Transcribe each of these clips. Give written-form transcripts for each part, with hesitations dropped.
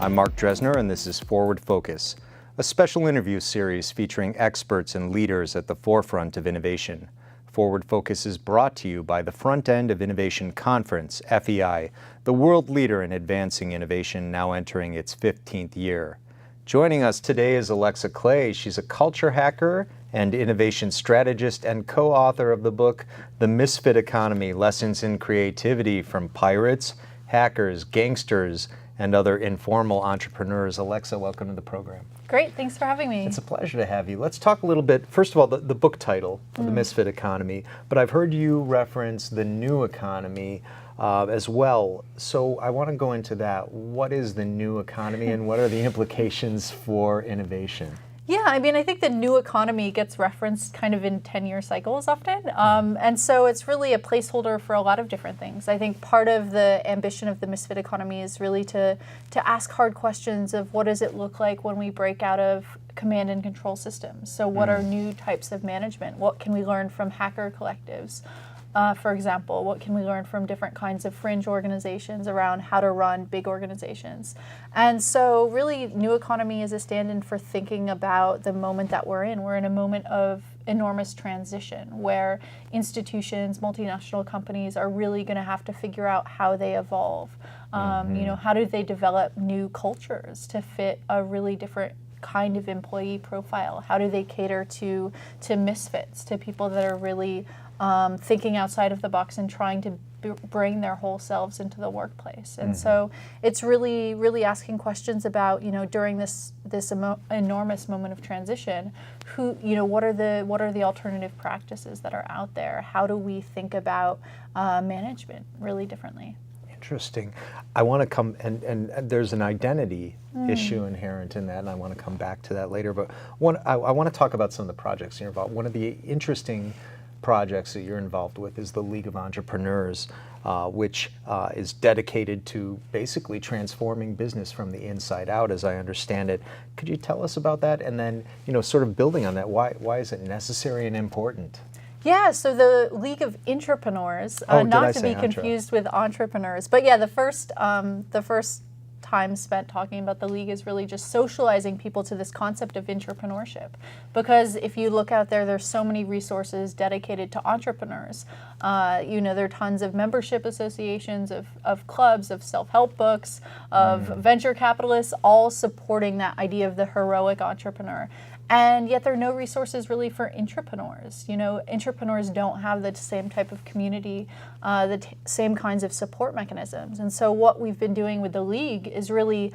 I'm Mark Dresner, and this is Forward Focus, a special interview series featuring experts and leaders at the forefront of innovation. Forward Focus is brought to you by the Front End of Innovation Conference, FEI, the world leader in advancing innovation, now entering its 15th year. Joining us today is Alexa Clay. She's a culture hacker and innovation strategist and co-author of the book, The Misfit Economy, Lessons in Creativity from Pirates, Hackers, Gangsters, and Other Informal Entrepreneurs. Alexa, welcome to the program. Great, thanks for having me. It's a pleasure to have you. Let's talk a little bit, first of all, the book title, The Misfit Economy, but I've heard you reference the new economy as well. So I want to go into that. What is the new economy and what are the implications for innovation? Yeah, I mean, I think the new economy gets referenced kind of in 10-year cycles often. And so it's really a placeholder for a lot of different things. I think part of the ambition of the Misfit economy is really to ask hard questions of what does it look like when we break out of command and control systems? So what are new types of management? What can we learn from hacker collectives? For example, what can we learn from different kinds of fringe organizations around how to run big organizations? And so really, new economy is a stand-in for thinking about the moment that we're in. We're in a moment of enormous transition where institutions, multinational companies are really going to have to figure out how they evolve. You know, how do they develop new cultures to fit a really different kind of employee profile? How do they cater to misfits, to people that are really thinking outside of the box and trying to bring their whole selves into the workplace? And so it's really, really asking questions about, you know, during this enormous moment of transition, what are the alternative practices that are out there? How do we think about management really differently? Interesting. I want to come, and there's an identity issue inherent in that, and I want to come back to that later. But I want to talk about some of the projects you're involved. One of the interesting projects that you're involved with is the League of Entrepreneurs, which is dedicated to basically transforming business from the inside out, as I understand it. Could you tell us about that? And then, you know, sort of building on that, why is it necessary and important? Yeah, so the League of Intrapreneurs, not to be confused with entrepreneurs, but yeah, the first time spent talking about the League is really just socializing people to this concept of intrapreneurship. Because if you look out there, there's so many resources dedicated to entrepreneurs. You know, there are tons of membership associations, of clubs, of self-help books, of venture capitalists, all supporting that idea of the heroic entrepreneur. And yet there are no resources really for intrapreneurs. You know, intrapreneurs don't have the same type of community, same kinds of support mechanisms. And so what we've been doing with the League is really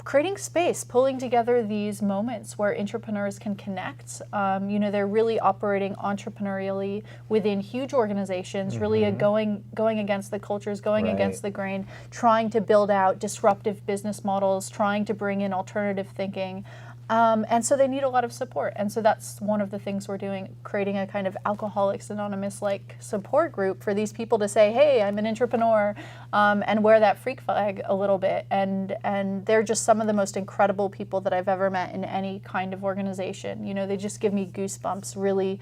creating space, pulling together these moments where intrapreneurs can connect. You know, they're really operating entrepreneurially within huge organizations, really going against the cultures, going against the grain, trying to build out disruptive business models, trying to bring in alternative thinking. And so they need a lot of support. And so that's one of the things we're doing, creating a kind of Alcoholics Anonymous-like support group for these people to say, hey, I'm an intrapreneur, and wear that freak flag a little bit. And they're just some of the most incredible people that I've ever met in any kind of organization. You know, they just give me goosebumps, really.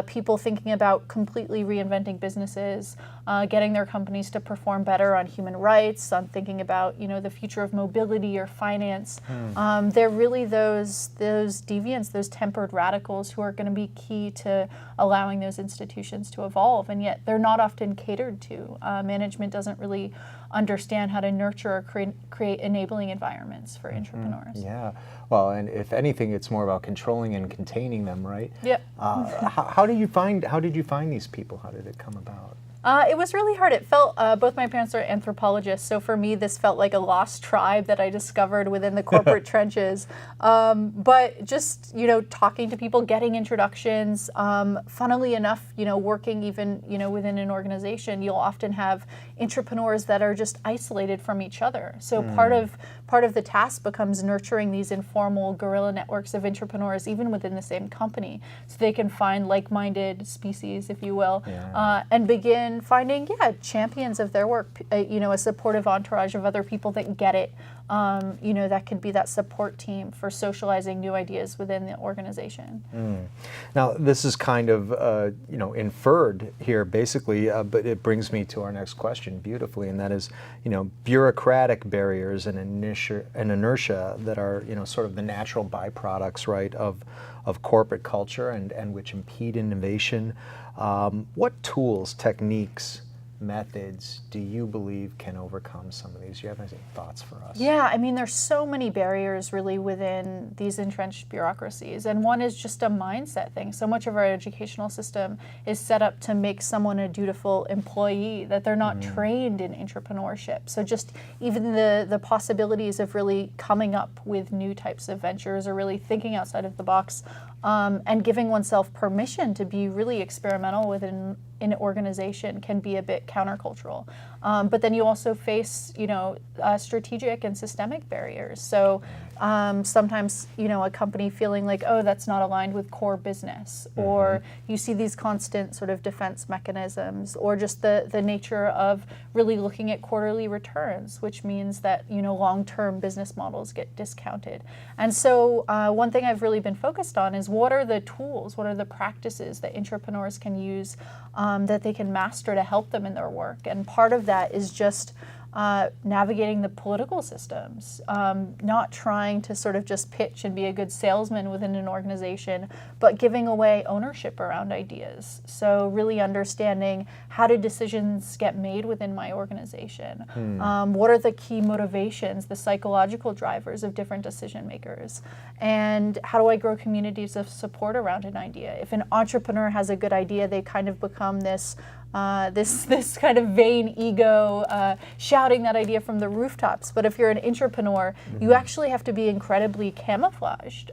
People thinking about completely reinventing businesses, getting their companies to perform better on human rights, on thinking about, you know, the future of mobility or finance. They're really those deviants, those tempered radicals who are going to be key to allowing those institutions to evolve, and yet they're not often catered to. Management doesn't really understand how to nurture or create enabling environments for intrapreneurs. Yeah, well, and if anything, it's more about controlling and containing them, right? Yep. How did you find these people? How did it come about? It was really hard. It felt, both my parents are anthropologists, so for me this felt like a lost tribe that I discovered within the corporate trenches. But just, you know, talking to people, getting introductions, funnily enough, you know, working even, you know, within an organization, you'll often have intrapreneurs that are just isolated from each other. So part of the task becomes nurturing these informal guerrilla networks of intrapreneurs even within the same company, so they can find like-minded species, if you will, and begin in finding, champions of their work, a supportive entourage of other people that get it. That could be that support team for socializing new ideas within the organization. Now, this is kind of, inferred here basically, but it brings me to our next question beautifully, and that is, bureaucratic barriers and inertia that are, sort of the natural byproducts, right, of corporate culture and which impede innovation. What tools, techniques, methods do you believe can overcome some of these? Do you have any thoughts for us? Yeah, I mean, there's so many barriers really within these entrenched bureaucracies. And one is just a mindset thing. So much of our educational system is set up to make someone a dutiful employee, that they're not trained in entrepreneurship. So just even the possibilities of really coming up with new types of ventures or really thinking outside of the box, and giving oneself permission to be really experimental within an organization can be a bit countercultural. But then you also face, strategic and systemic barriers. So sometimes, a company feeling like, oh, that's not aligned with core business, or you see these constant sort of defense mechanisms, or just the nature of really looking at quarterly returns, which means that, long-term business models get discounted. And so one thing I've really been focused on is what are the tools, what are the practices that entrepreneurs can use that they can master to help them in their work. And part of that is just navigating the political systems, not trying to sort of just pitch and be a good salesman within an organization, but giving away ownership around ideas. So really understanding, how do decisions get made within my organization? What are the key motivations, the psychological drivers of different decision makers? And how do I grow communities of support around an idea? If an entrepreneur has a good idea, they kind of become this kind of vain ego, shouting that idea from the rooftops. But if you're an entrepreneur, you actually have to be incredibly camouflaged.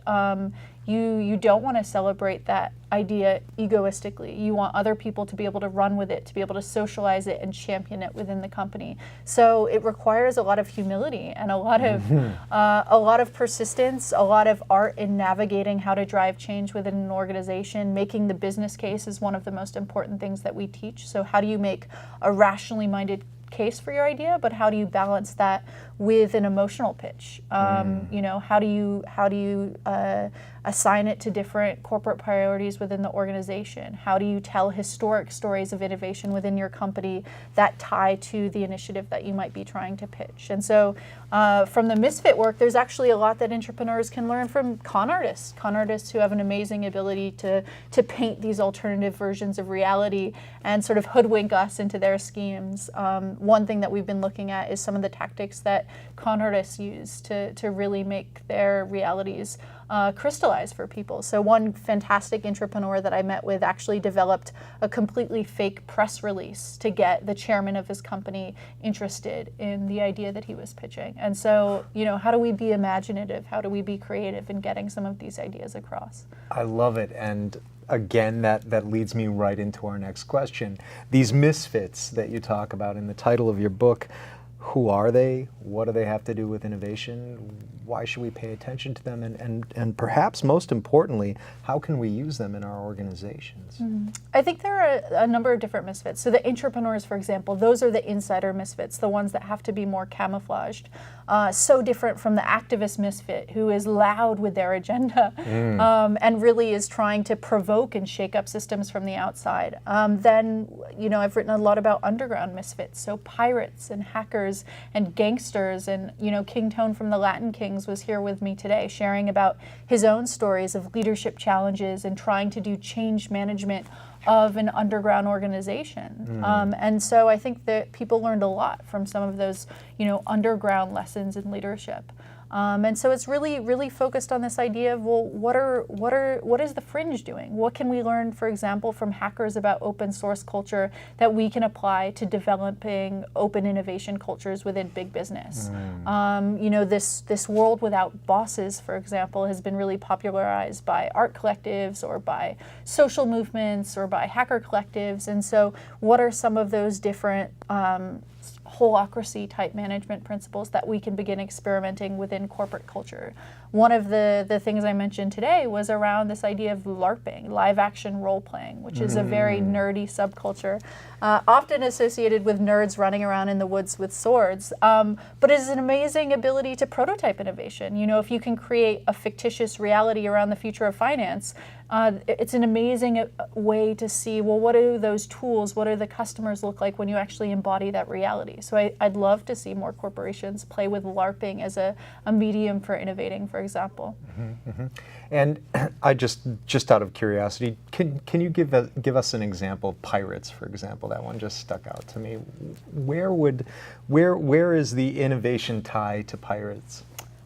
You don't want to celebrate that idea egoistically. You want other people to be able to run with it, to be able to socialize it and champion it within the company. So it requires a lot of humility and a lot of persistence, a lot of art in navigating how to drive change within an organization. Making the business case is one of the most important things that we teach. So how do you make a rationally minded case for your idea, but how do you balance that with an emotional pitch? How do you assign it to different corporate priorities within the organization? How do you tell historic stories of innovation within your company that tie to the initiative that you might be trying to pitch? And so from the Misfit work, there's actually a lot that entrepreneurs can learn from con artists who have an amazing ability to paint these alternative versions of reality and sort of hoodwink us into their schemes. One thing that we've been looking at is some of the tactics that con artists use to really make their realities crystallize for people. So one fantastic entrepreneur that I met with actually developed a completely fake press release to get the chairman of his company interested in the idea that he was pitching. And so, how do we be imaginative? How do we be creative in getting some of these ideas across? I love it. And again, that leads me right into our next question. These misfits that you talk about in the title of your book, who are they? What do they have to do with innovation? Why should we pay attention to them? And perhaps most importantly, how can we use them in our organizations? I think there are a number of different misfits. So the entrepreneurs, for example, those are the insider misfits, the ones that have to be more camouflaged. So different from the activist misfit who is loud with their agenda and really is trying to provoke and shake up systems from the outside. Then, I've written a lot about underground misfits, so pirates and hackers and gangsters, and King Tone from the Latin Kings was here with me today sharing about his own stories of leadership challenges and trying to do change management of an underground organization. And so I think that people learned a lot from some of those underground lessons in leadership. And so it's really focused on this idea of, well, what is the fringe doing? What can we learn, for example, from hackers about open source culture that we can apply to developing open innovation cultures within big business? This world without bosses, for example, has been really popularized by art collectives or by social movements or by hacker collectives. And so what are some of those different holacracy type management principles that we can begin experimenting within corporate culture? one of the things I mentioned today was around this idea of LARPing, live action role playing, which is a very nerdy subculture, often associated with nerds running around in the woods with swords, but is an amazing ability to prototype innovation. You know, if you can create a fictitious reality around the future of finance, it's an amazing way to see, well, what do those tools, what do the customers look like when you actually embody that reality? So I'd love to see more corporations play with LARPing as a medium for innovating, for example. And I just out of curiosity, can you give us an example of pirates, for example? That one just stuck out to me. Where is the innovation tie to pirates?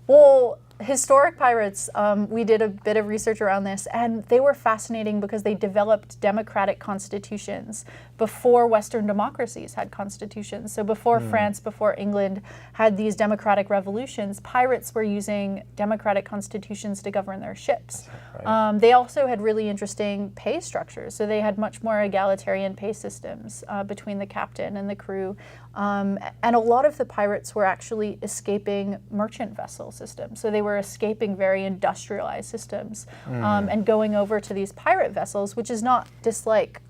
Well, historic pirates, we did a bit of research around this, and they were fascinating because they developed democratic constitutions before Western democracies had constitutions. So before France, before England had these democratic revolutions, pirates were using democratic constitutions to govern their ships. Right. They also had really interesting pay structures. So they had much more egalitarian pay systems between the captain and the crew. And a lot of the pirates were actually escaping merchant vessel systems. So they were escaping very industrialized systems and going over to these pirate vessels, which is not dislike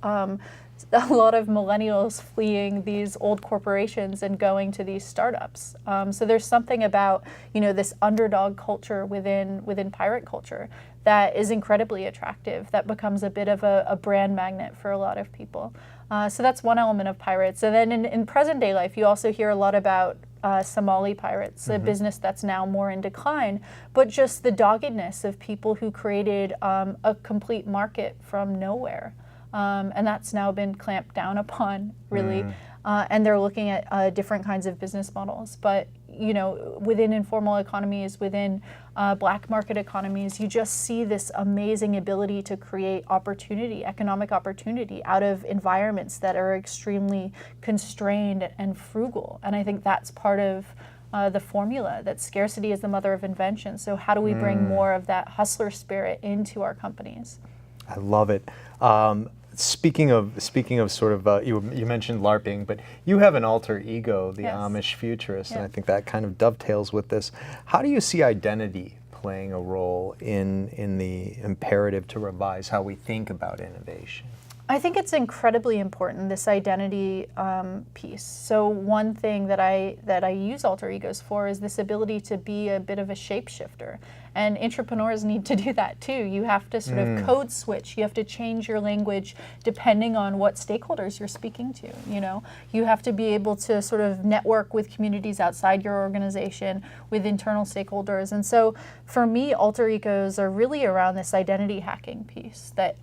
a lot of millennials fleeing these old corporations and going to these startups. So there's something about, you know, this underdog culture within pirate culture that is incredibly attractive, that becomes a bit of a brand magnet for a lot of people. So that's one element of pirates. And then in present day life, you also hear a lot about Somali pirates, a business that's now more in decline, but just the doggedness of people who created a complete market from nowhere. And that's now been clamped down upon, really. And they're looking at different kinds of business models. But, you know, within informal economies, within black market economies, you just see this amazing ability to create opportunity, economic opportunity, out of environments that are extremely constrained and frugal. And I think that's part of the formula, that scarcity is the mother of invention. So how do we bring more of that hustler spirit into our companies? I love it. Speaking of sort of, you mentioned LARPing, but you have an alter ego, the Amish futurist, and I think that kind of dovetails with this. How do you see identity playing a role in the imperative to revise how we think about innovation? I think it's incredibly important, this identity piece. So one thing that I use alter egos for is this ability to be a bit of a shapeshifter. And entrepreneurs need to do that too. You have to sort of code switch. You have to change your language depending on what stakeholders you're speaking to. You know, you have to be able to sort of network with communities outside your organization, with internal stakeholders. And so for me, alter egos are really around this identity hacking piece that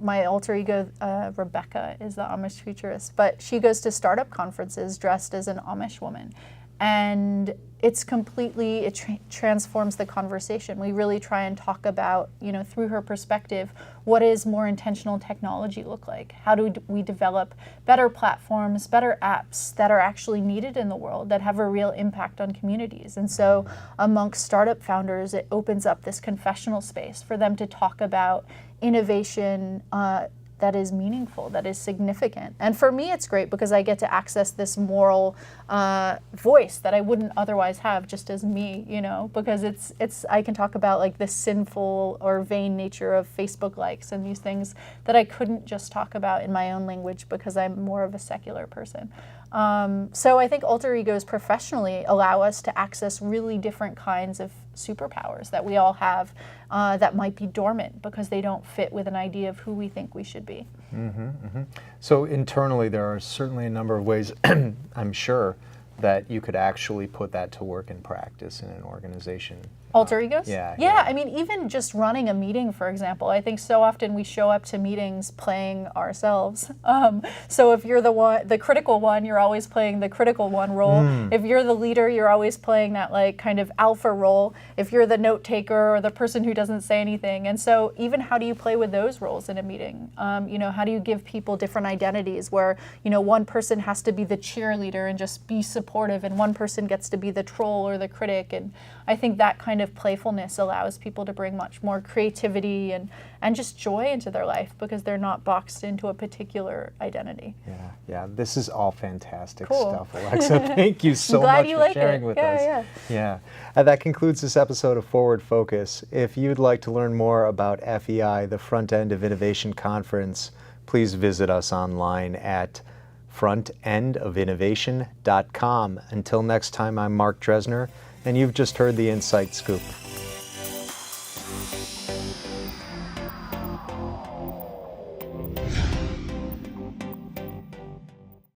my alter ego, Rebecca, is the Amish futurist, but she goes to startup conferences dressed as an Amish woman. And it's completely, it transforms the conversation. We really try and talk about, you know, through her perspective, what does more intentional technology look like? How do we develop better platforms, better apps that are actually needed in the world, that have a real impact on communities? And so amongst startup founders, it opens up this confessional space for them to talk about innovation that is meaningful, that is significant. And for me, it's great because I get to access this moral voice that I wouldn't otherwise have just as me, you know, because it's I can talk about like the sinful or vain nature of Facebook likes and these things that I couldn't just talk about in my own language because I'm more of a secular person. So I think alter egos professionally allow us to access really different kinds of superpowers that we all have that might be dormant because they don't fit with an idea of who we think we should be. So internally, there are certainly a number of ways, I'm sure, that you could actually put that to work in practice in an organization. Alter egos? Yeah. I mean, even just running a meeting, for example, I think so often we show up to meetings playing ourselves. So if you're the critical one, you're always playing the critical one role. If you're the leader, you're always playing that like kind of alpha role. If you're the note taker or the person who doesn't say anything. And so even how do you play with those roles in a meeting? You know, how do you give people different identities where, you know, one person has to be the cheerleader and just be supportive and one person gets to be the troll or the critic? And I think that kind of playfulness allows people to bring much more creativity and just joy into their life because they're not boxed into a particular identity. Yeah, this is all fantastic Cool. stuff, Alexa. Thank you so glad much you for like sharing it. with Yeah, us. yeah. And that concludes this episode of Forward Focus. If you'd like to learn more about FEI, the Front End of Innovation Conference, please visit us online at frontendofinnovation.com. Until next time, I'm Mark Dresner, and you've just heard the Insight Scoop.